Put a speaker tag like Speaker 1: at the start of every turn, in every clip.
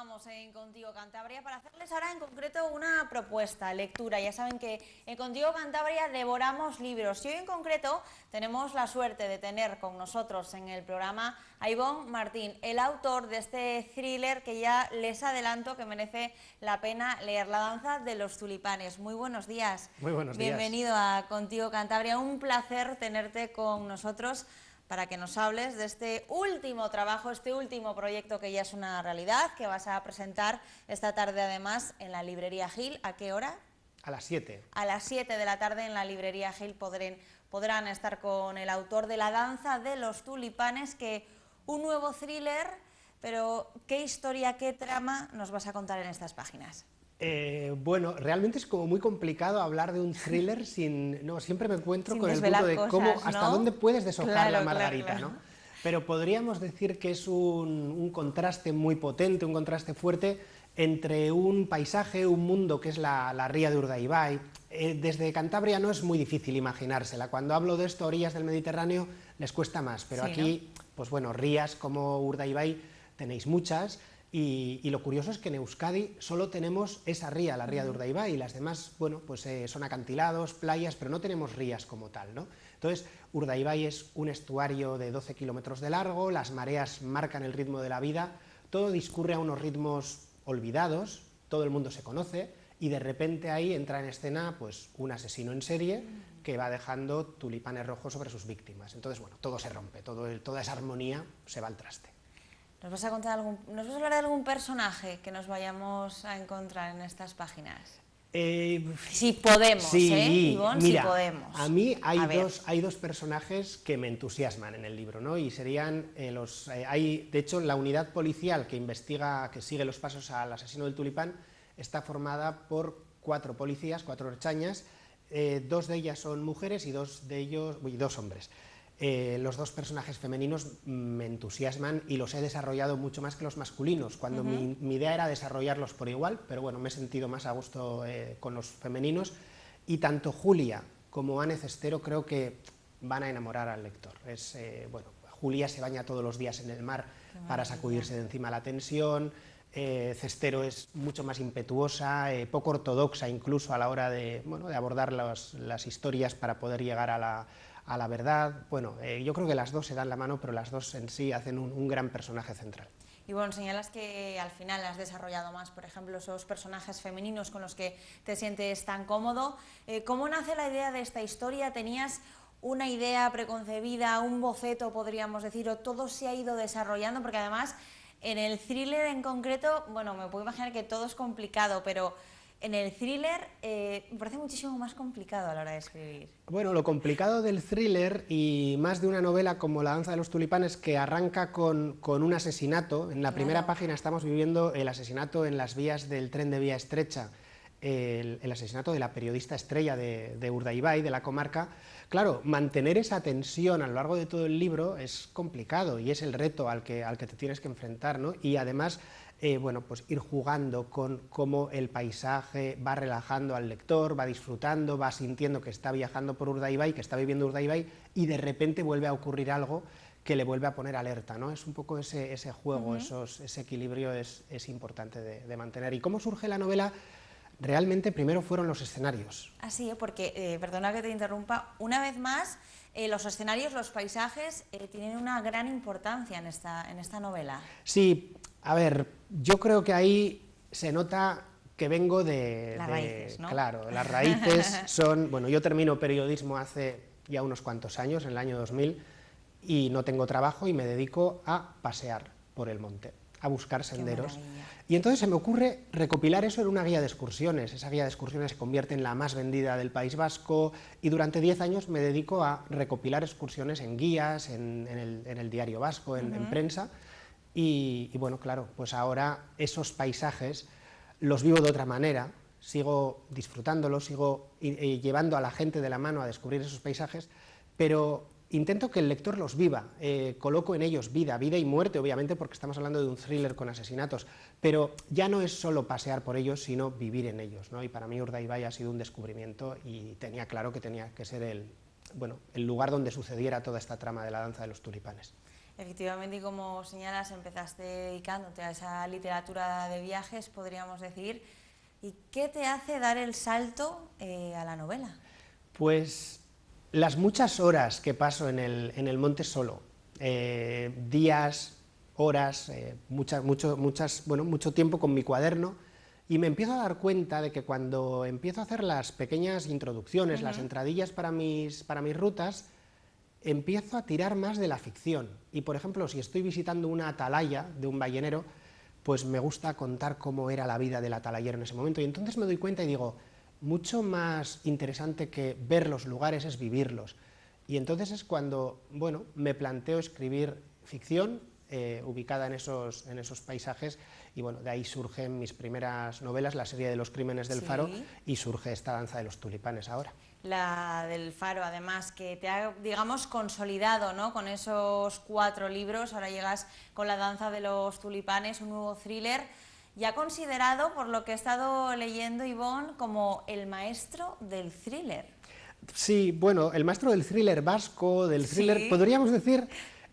Speaker 1: continuamos en Contigo Cantabria para hacerles ahora en concreto una propuesta, lectura. Ya saben que en Contigo Cantabria devoramos libros y hoy en concreto tenemos la suerte de tener con nosotros en el programa a Ivonne Martín, el autor de este thriller que ya les adelanto que merece la pena leer, La danza de los tulipanes. Muy buenos días.
Speaker 2: Muy buenos días.
Speaker 1: Bienvenido a Contigo Cantabria, un placer tenerte con nosotros para que nos hables de este último trabajo, este último proyecto que ya es una realidad, que vas a presentar esta tarde además en la librería Gil. ¿A qué hora?
Speaker 2: A las 7.
Speaker 1: A las 7 de la tarde en la librería Gil podrán estar con el autor de La danza de los tulipanes, que un nuevo thriller, pero ¿qué historia, qué trama nos vas a contar en estas páginas?
Speaker 2: Bueno, realmente es como muy complicado hablar de un thriller sin... No, siempre me encuentro
Speaker 1: Sin
Speaker 2: con el punto de
Speaker 1: desvelar
Speaker 2: cómo,
Speaker 1: cosas,
Speaker 2: hasta
Speaker 1: ¿no?
Speaker 2: dónde puedes deshojar la margarita,
Speaker 1: claro.
Speaker 2: ¿no? Pero podríamos decir que es un contraste muy potente, un contraste fuerte entre un paisaje, un mundo que es la ría de Urdaibai. Desde Cantabria no es muy difícil imaginársela. Cuando hablo de esto a orillas del Mediterráneo les cuesta más, pero
Speaker 1: Sí,
Speaker 2: aquí,
Speaker 1: ¿no?
Speaker 2: pues bueno, rías como Urdaibai tenéis muchas. Y lo curioso es que en Euskadi solo tenemos esa ría, la ría de Urdaibai, y las demás, bueno, pues son acantilados, playas, pero no tenemos rías como tal, ¿no? Entonces, Urdaibai es un estuario de 12 kilómetros de largo, las mareas marcan el ritmo de la vida, todo discurre a unos ritmos olvidados, todo el mundo se conoce, y de repente ahí entra en escena pues un asesino en serie que va dejando tulipanes rojos sobre sus víctimas. Entonces, bueno, todo se rompe, toda esa armonía se va al traste.
Speaker 1: ¿Nos vas a hablar de algún personaje que nos vayamos a encontrar en estas páginas? Si podemos,
Speaker 2: sí,
Speaker 1: Ivonne,
Speaker 2: mira,
Speaker 1: si podemos.
Speaker 2: a mí hay dos personajes que me entusiasman en el libro, ¿no? Y serían de hecho, la unidad policial que investiga, que sigue los pasos al asesino del tulipán, está formada por 4 policías, 4 erchañas, 2 de ellas son mujeres y 2 hombres. Los 2 personajes femeninos me entusiasman y los he desarrollado mucho más que los masculinos, cuando mi idea era desarrollarlos por igual, pero bueno, me he sentido más a gusto con los femeninos, y tanto Julia como Anne Cestero creo que van a enamorar al lector. Bueno, Julia se baña todos los días en el mar para sacudirse de encima la tensión, Cestero es mucho más impetuosa, poco ortodoxa incluso a la hora de abordar las historias para poder llegar a la verdad. Bueno, yo creo que las 2 se dan la mano, pero las 2 en sí hacen un gran personaje central.
Speaker 1: Y bueno, señalas que al final has desarrollado más, por ejemplo, esos personajes femeninos con los que te sientes tan cómodo. ¿Cómo nace la idea de esta historia? ¿Tenías una idea preconcebida, un boceto, podríamos decir, o todo se ha ido desarrollando? Porque además, en el thriller en concreto, bueno, me puedo imaginar que todo es complicado, pero en el thriller me parece muchísimo más complicado a la hora de escribir.
Speaker 2: Bueno, lo complicado del thriller, y más de una novela como La danza de los tulipanes, que arranca con un asesinato. En la primera página estamos viviendo el asesinato en las vías del tren de vía estrecha, el asesinato de la periodista estrella de Urdaibai, de la comarca. Claro, mantener esa tensión a lo largo de todo el libro es complicado y es el reto al que te tienes que enfrentar, ¿no? Y además, bueno, pues ir jugando con cómo el paisaje va relajando al lector, va disfrutando, va sintiendo que está viajando por Urdaibai, que está viviendo Urdaibai, y de repente vuelve a ocurrir algo que le vuelve a poner alerta, ¿no? Es un poco ese juego, ese equilibrio es importante de mantener. ¿Y cómo surge la novela? Realmente primero fueron los escenarios.
Speaker 1: Así, porque, perdona que te interrumpa, una vez más, los escenarios, los paisajes tienen una gran importancia en esta novela.
Speaker 2: Sí, a ver, yo creo que ahí se nota que vengo
Speaker 1: las raíces, ¿no?
Speaker 2: Claro, las raíces son... Bueno, yo termino periodismo hace ya unos cuantos años, en el año 2000, y no tengo trabajo y me dedico a pasear por el monte, a buscar senderos. Y entonces se me ocurre recopilar eso en una guía de excursiones. Esa guía de excursiones se convierte en la más vendida del País Vasco, y durante 10 años me dedico a recopilar excursiones en guías, en el Diario Vasco, en prensa. Y bueno, claro, pues ahora esos paisajes los vivo de otra manera, sigo disfrutándolos, sigo llevando a la gente de la mano a descubrir esos paisajes, pero intento que el lector los viva, coloco en ellos vida y muerte, obviamente, porque estamos hablando de un thriller con asesinatos, pero ya no es solo pasear por ellos, sino vivir en ellos, ¿no? Y para mí Urdaibai ha sido un descubrimiento y tenía claro que tenía que ser el lugar donde sucediera toda esta trama de La danza de los tulipanes.
Speaker 1: Efectivamente, y como señalas, empezaste dedicándote a esa literatura de viajes, podríamos decir. ¿Y qué te hace dar el salto a la novela?
Speaker 2: Pues las muchas horas que paso en el monte solo, días, horas, mucho tiempo con mi cuaderno, y me empiezo a dar cuenta de que cuando empiezo a hacer las pequeñas introducciones, las entradillas para mis rutas, empiezo a tirar más de la ficción. Y, por ejemplo, si estoy visitando una atalaya de un ballenero, pues me gusta contar cómo era la vida del atalayero en ese momento. Y entonces me doy cuenta y digo, mucho más interesante que ver los lugares es vivirlos. Y entonces es cuando, bueno, me planteo escribir ficción ubicada en esos paisajes, y bueno, de ahí surgen mis primeras novelas, la serie de Los crímenes del Faro, y surge esta Danza de los tulipanes ahora.
Speaker 1: La del Faro, además, que te ha, digamos, consolidado, ¿no?, con esos 4 libros. Ahora llegas con La danza de los tulipanes, un nuevo thriller, ya considerado, por lo que he estado leyendo, Ivonne, como el maestro del thriller.
Speaker 2: Sí, bueno, el maestro del thriller vasco, del thriller, podríamos decir,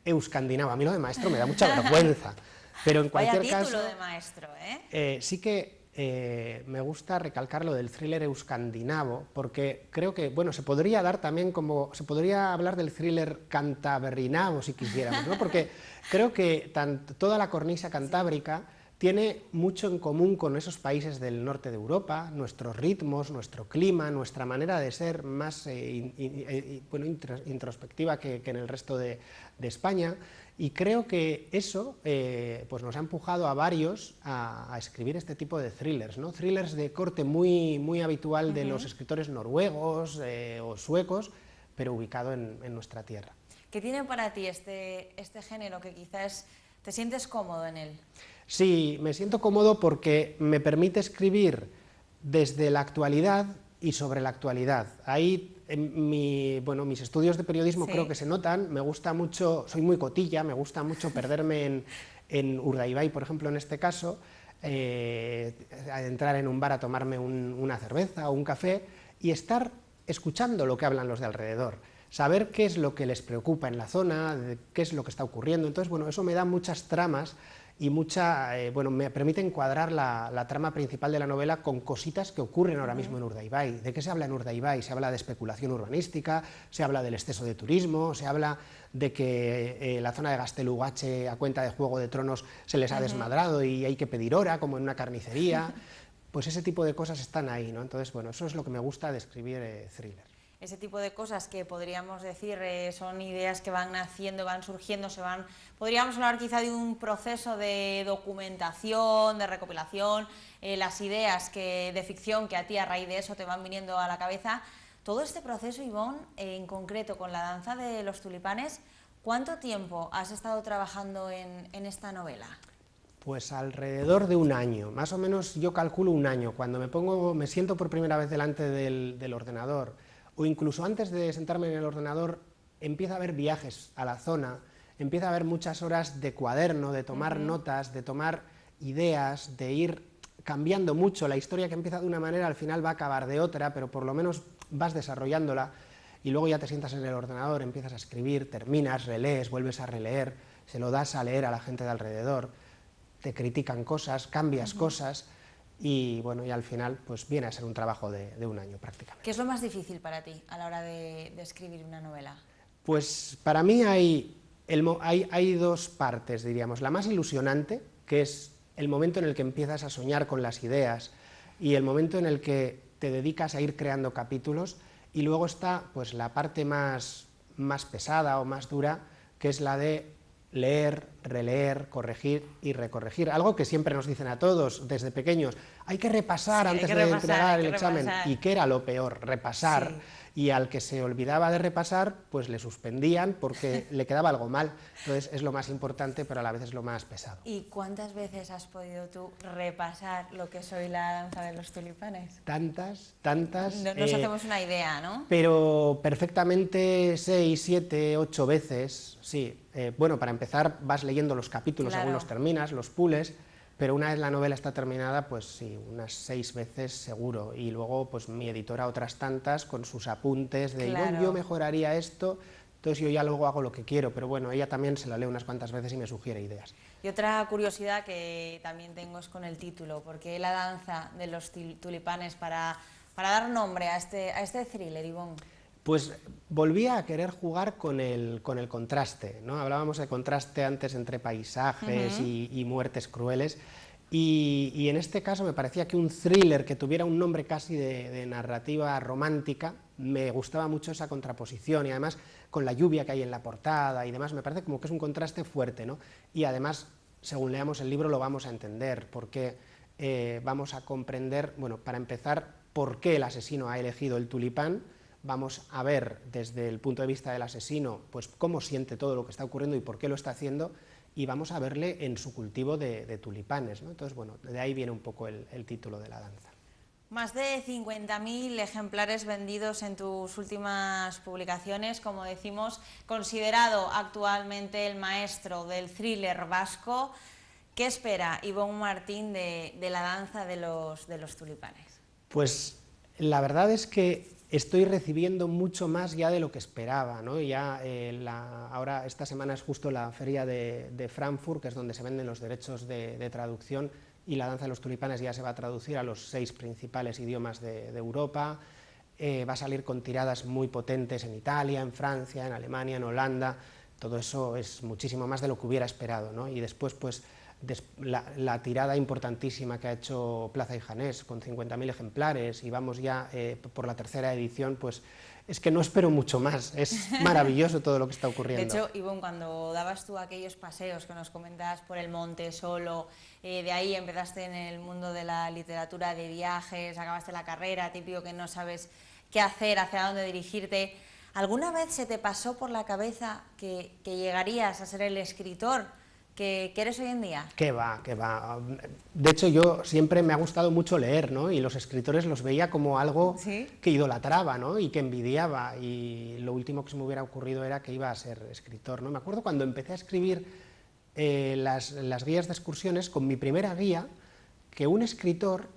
Speaker 2: euskandinavo. A mí lo de maestro me da mucha vergüenza, pero en cualquier
Speaker 1: Vaya título
Speaker 2: caso,
Speaker 1: de maestro, ¿eh?
Speaker 2: Sí que me gusta recalcar lo del thriller euskandinavo, porque creo que, bueno, se podría dar también como, se podría hablar del thriller cantabrinavo si quisiéramos, ¿no? Porque creo que toda la cornisa cantábrica tiene mucho en común con esos países del norte de Europa, nuestros ritmos, nuestro clima, nuestra manera de ser más introspectiva que en el resto de España, y creo que eso pues nos ha empujado a varios a escribir este tipo de thrillers, ¿no? Thrillers de corte muy habitual de los escritores noruegos o suecos, pero ubicado en nuestra tierra.
Speaker 1: ¿Qué tiene para ti este género que quizás te sientes cómodo en él?
Speaker 2: Sí, me siento cómodo porque me permite escribir desde la actualidad y sobre la actualidad. Ahí, mis estudios de periodismo creo que se notan. Me gusta mucho, soy muy cotilla, me gusta mucho perderme en Urdaibai, por ejemplo, en este caso, entrar en un bar a tomarme una cerveza o un café y estar escuchando lo que hablan los de alrededor, saber qué es lo que les preocupa en la zona, qué es lo que está ocurriendo. Entonces, bueno, eso me da muchas tramas y me permite encuadrar la trama principal de la novela con cositas que ocurren ahora mismo en Urdaibai. ¿De qué se habla en Urdaibai? Se habla de especulación urbanística, se habla del exceso de turismo, se habla de que la zona de Gaztelugatxe, a cuenta de Juego de Tronos, se les ha desmadrado y hay que pedir hora, como en una carnicería. Pues ese tipo de cosas están ahí, ¿no? Entonces, bueno, eso es lo que me gusta de escribir thriller.
Speaker 1: Ese tipo de cosas que podríamos decir son ideas que van naciendo, van surgiendo, podríamos hablar quizá de un proceso de documentación, de recopilación, las ideas de ficción que a ti a raíz de eso te van viniendo a la cabeza. Todo este proceso, Ivonne, en concreto con La danza de los tulipanes, ¿cuánto tiempo has estado trabajando en esta novela?
Speaker 2: Pues alrededor de un año, más o menos yo calculo un año. Cuando me siento por primera vez delante del ordenador, o incluso antes de sentarme en el ordenador, empieza a haber viajes a la zona, empieza a haber muchas horas de cuaderno, de tomar notas, de tomar ideas, de ir cambiando mucho. La historia que empieza de una manera al final va a acabar de otra, pero por lo menos vas desarrollándola, y luego ya te sientas en el ordenador, empiezas a escribir, terminas, relees, vuelves a releer, se lo das a leer a la gente de alrededor, te critican cosas, cambias cosas, y bueno, y al final pues viene a ser un trabajo de un año prácticamente.
Speaker 1: ¿Qué es lo más difícil para ti a la hora de escribir una novela?
Speaker 2: Pues para mí hay 2 partes, diríamos. La más ilusionante, que es el momento en el que empiezas a soñar con las ideas y el momento en el que te dedicas a ir creando capítulos, y luego está pues la parte más pesada o más dura, que es la de leer, releer, corregir y recorregir, algo que siempre nos dicen a todos desde pequeños: hay que repasar antes de entregar el examen, y que era lo peor, repasar, y al que se olvidaba de repasar, pues le suspendían porque le quedaba algo mal. Entonces es lo más importante, pero a la vez es lo más pesado.
Speaker 1: ¿Y cuántas veces has podido tú repasar lo que es hoy La danza de los tulipanes?
Speaker 2: Tantas.
Speaker 1: Nos hacemos una idea, ¿no?
Speaker 2: Pero perfectamente 6, 7, 8 veces, sí. Bueno, para empezar vas leyendo los capítulos según los terminas, los pules, pero una vez la novela está terminada, pues sí, unas 6 veces seguro. Y luego pues mi editora otras tantas con sus apuntes de yo mejoraría esto, entonces yo ya luego hago lo que quiero, pero bueno, ella también se la lee unas cuantas veces y me sugiere ideas.
Speaker 1: Y otra curiosidad que también tengo es con el título, porque la danza de los tulipanes para dar nombre a este thriller, Ivonne.
Speaker 2: Pues volví a querer jugar con el contraste, ¿no? Hablábamos de contraste antes entre paisajes y muertes crueles, y en este caso me parecía que un thriller que tuviera un nombre casi de narrativa romántica, me gustaba mucho esa contraposición, y además con la lluvia que hay en la portada y demás, me parece como que es un contraste fuerte, ¿no? Y además, según leamos el libro lo vamos a entender, porque vamos a comprender, bueno, para empezar, por qué el asesino ha elegido el tulipán. Vamos a ver desde el punto de vista del asesino pues cómo siente todo lo que está ocurriendo y por qué lo está haciendo, y vamos a verle en su cultivo de tulipanes, ¿no? Entonces, bueno, de ahí viene un poco el título de la danza.
Speaker 1: Más de 50.000 ejemplares vendidos en tus últimas publicaciones, como decimos, considerado actualmente el maestro del thriller vasco. ¿Qué espera Ivonne Martín de la danza de los tulipanes?
Speaker 2: Pues la verdad es que estoy recibiendo mucho más ya de lo que esperaba, ¿no? Ya, ahora esta semana es justo la feria de Frankfurt, que es donde se venden los derechos de traducción, y la danza de los tulipanes ya se va a traducir a los 6 principales idiomas de Europa, va a salir con tiradas muy potentes en Italia, en Francia, en Alemania, en Holanda. Todo eso es muchísimo más de lo que hubiera esperado, ¿no? Y después, pues, la tirada importantísima que ha hecho Plaza y Janés, con 50.000 ejemplares, y vamos ya por la 3ª edición, pues es que no espero mucho más, es maravilloso todo lo que está ocurriendo.
Speaker 1: De hecho, Ivonne, cuando dabas tú aquellos paseos que nos comentabas por el monte solo, de ahí empezaste en el mundo de la literatura, de viajes, acabaste la carrera, típico que no sabes qué hacer, hacia dónde dirigirte, ¿alguna vez se te pasó por la cabeza que llegarías a ser el escritor que eres hoy en día?
Speaker 2: Que va, que va. De hecho, yo siempre me ha gustado mucho leer, ¿no? Y los escritores los veía como algo
Speaker 1: ¿Sí?
Speaker 2: que idolatraba, ¿no? Y que envidiaba, y lo último que se me hubiera ocurrido era que iba a ser escritor, ¿no? Me acuerdo cuando empecé a escribir las guías de excursiones, con mi primera guía, que un escritor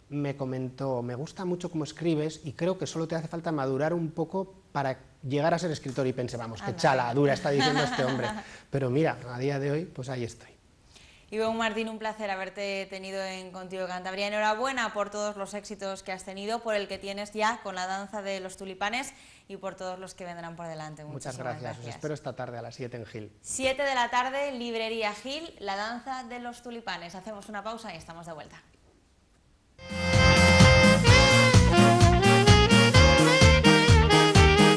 Speaker 2: me comentó: me gusta mucho cómo escribes y creo que solo te hace falta madurar un poco para llegar a ser escritor. Y pensé, vamos, qué chala dura está diciendo este hombre. Pero mira, a día de hoy, pues ahí estoy.
Speaker 1: Ivonne Martín, un placer haberte tenido en Contigo Cantabria. Enhorabuena por todos los éxitos que has tenido, por el que tienes ya con la danza de los tulipanes y por todos los que vendrán por delante.
Speaker 2: Muchas gracias. Os espero esta tarde a las 7 en Gil.
Speaker 1: 7 de la tarde, Librería Gil, la danza de los tulipanes. Hacemos una pausa y estamos de vuelta.